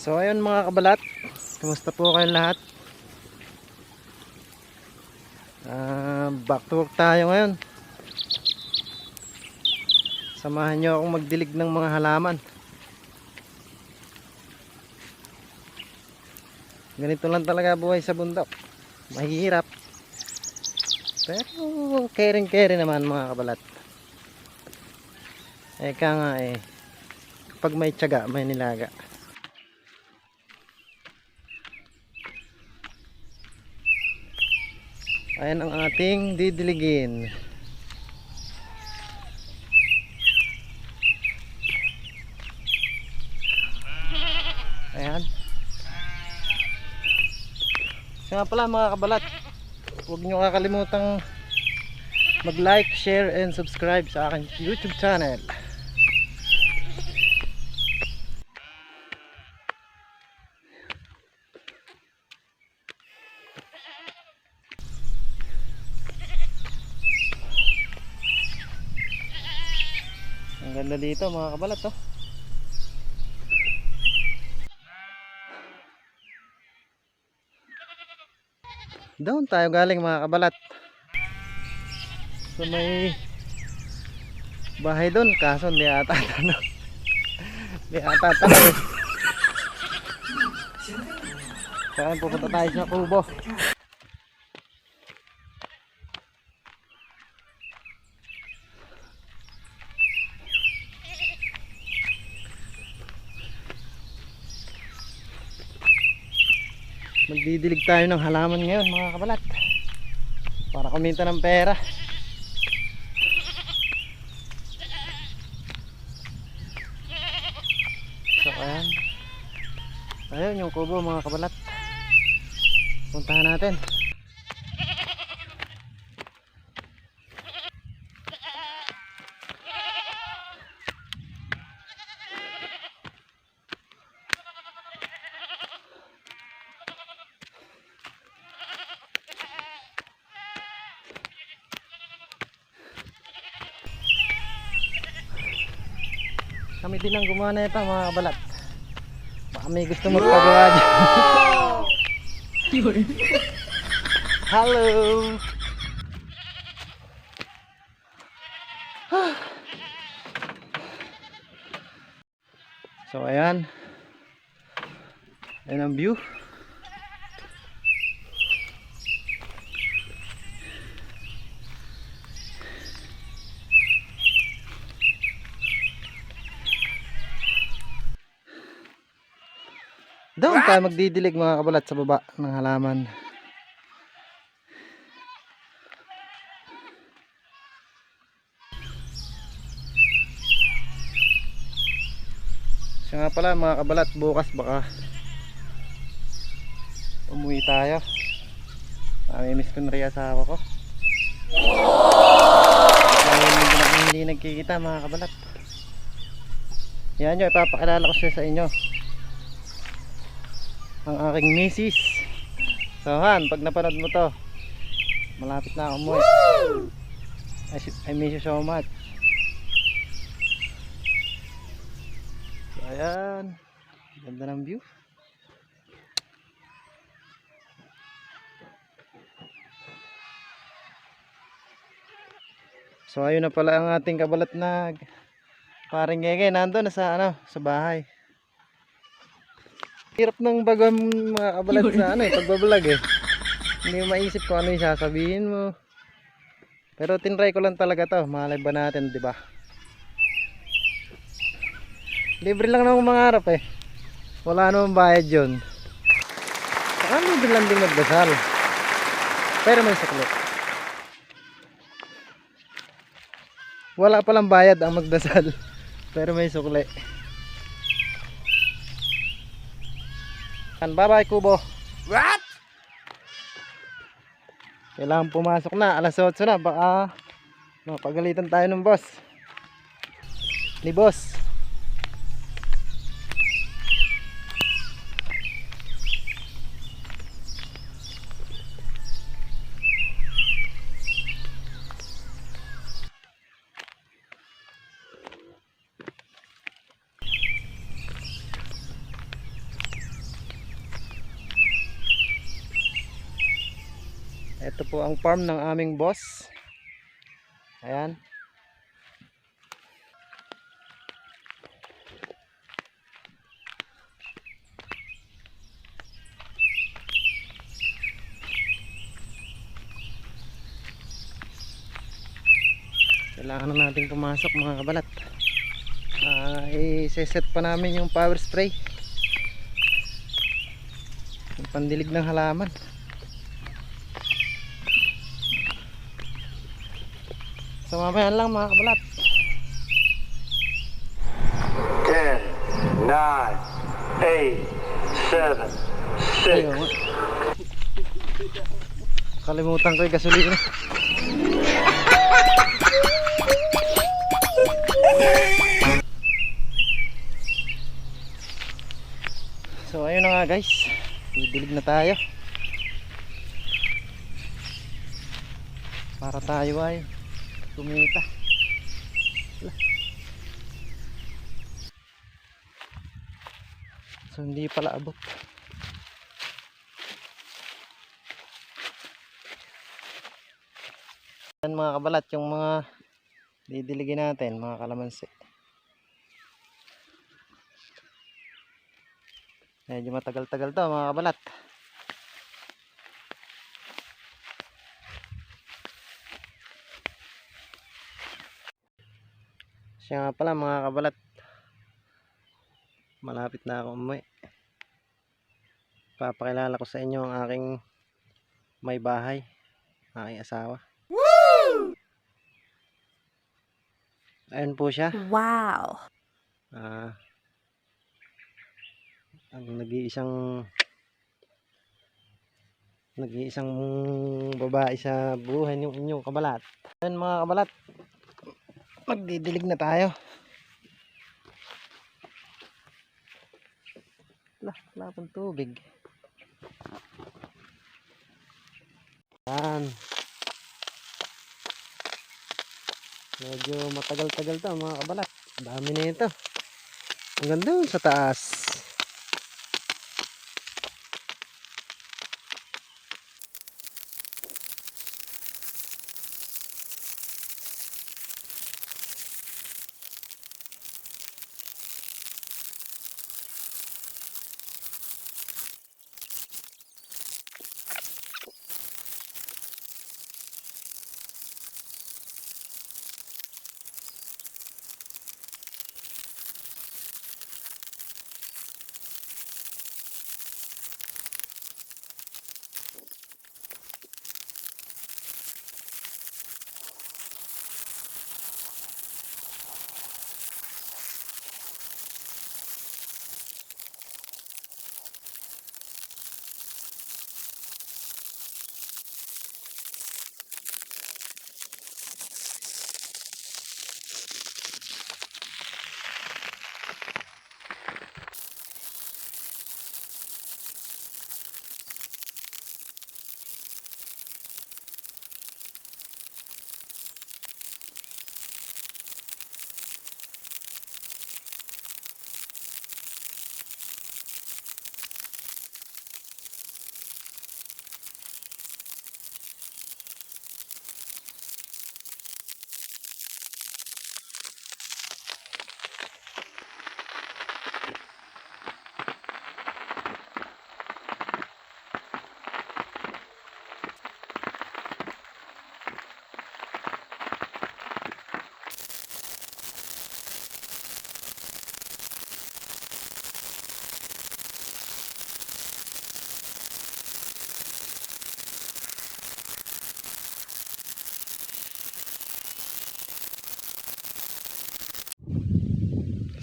So ayun mga kabalat, kumusta po kayong lahat? Back to work tayo ngayon. Samahan nyo akong magdilig ng mga halaman. Ganito lang talaga buhay sa bundok. Mahirap, pero caring naman mga kabalat. Eka nga pag may tiyaga may nilaga. Ayan ang ating didiligin. Ayan. So nga pala mga kabalat, huwag nyo kakalimutang mag-like, share, and subscribe sa aking YouTube channel. Ang ganda dito mga kabalat, oh. Doon tayo galing mga kabalat. So may bahay doon, kaso hindi ata tanong. Hindi ata tanong. Saan pupunta tayo sa kubo? Magdidilig tayo ng halaman ngayon mga kabalat, para kumita ng pera. So ayan, ayun yung kubo mga kabalat, puntahan natin. Kami din ang gumawa na ito mga kabalat. Baka may gusto magpagawa dyan. Hello. So ayan, ayan ang view. Doon tayo magdidilig mga kabalat sa baba ng halaman. Siya nga pala mga kabalat, bukas baka umuwi tayo. Namimiss ko na rin asawa ko. Hindi nagkikita mga kabalat. Yan nyo, ipapakilala ko siya sa inyo. Ang aking misis. So Han, pag napanood mo to, malapit na ako umuwi. I miss you so much. So ayan, ganda ng view. So ayun na pala ang ating kabalat na paring Gege, nandun na sa sa bahay. Hirap ng bagam mga kabalat sa pagbablog Hindi mo maisip kung ano yung sasabihin mo. Pero tinry ko lang talaga to, malay ba natin, di ba? Libre lang namang mangarap Wala namang bayad yun. Saka libre lang din magdasal. Pero may saklit. Wala palang bayad ang magdasal. Pero may sukli. Bye bye kubo. What? Kailangan pumasok na, alas 8 na, baka mapagalitan tayo ng boss. Ni boss. Ito po ang farm ng aming boss. Ayan. Kailangan na natin pumasok mga kabalat. I-set pa namin yung power spray, yung pandilig ng halaman. So mamaya lang mga kabalat. 10, 9, 8, 7, 6. Kalimutan ko yung gasolina. So ayun na nga guys, didilig na tayo para tayo ay kumita. So hindi pala abot. Yan mga kabalat, yung mga didiligin natin, mga kalamansi. Medyo matagal-tagal to mga kabalat. Siya nga pala mga kabalat, malapit na ako umuwi. Papakilala ko sa inyo ang aking may bahay, aking asawa. Woo! Ayun po siya. Wow! Ang nag-iisang babae sa buhay ng inyong kabalat. Ayun mga kabalat, magdidilig na tayo. Wala pang tubig. Yan. Medyo matagal-tagal to mga kabalat. Dami na ito. Hanggang doon sa taas.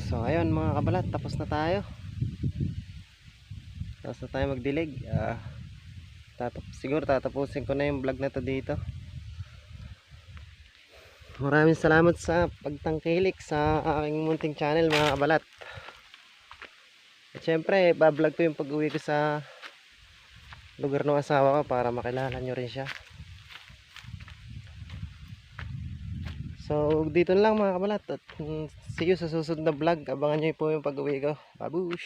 So ayun mga kabalat, tapos na tayo. Tapos na tayo magdilig. Siguro tatapusin ko na yung vlog na to dito. Maraming salamat sa pagtangkilik sa aking munting channel mga kabalat. At syempre bablog ko yung pag-uwi ko sa lugar ng asawa ko para makilala nyo rin siya. So dito lang mga kabalat, at see you sa susunod na vlog. Abangan nyo po yung pag-uwi ko. Babush!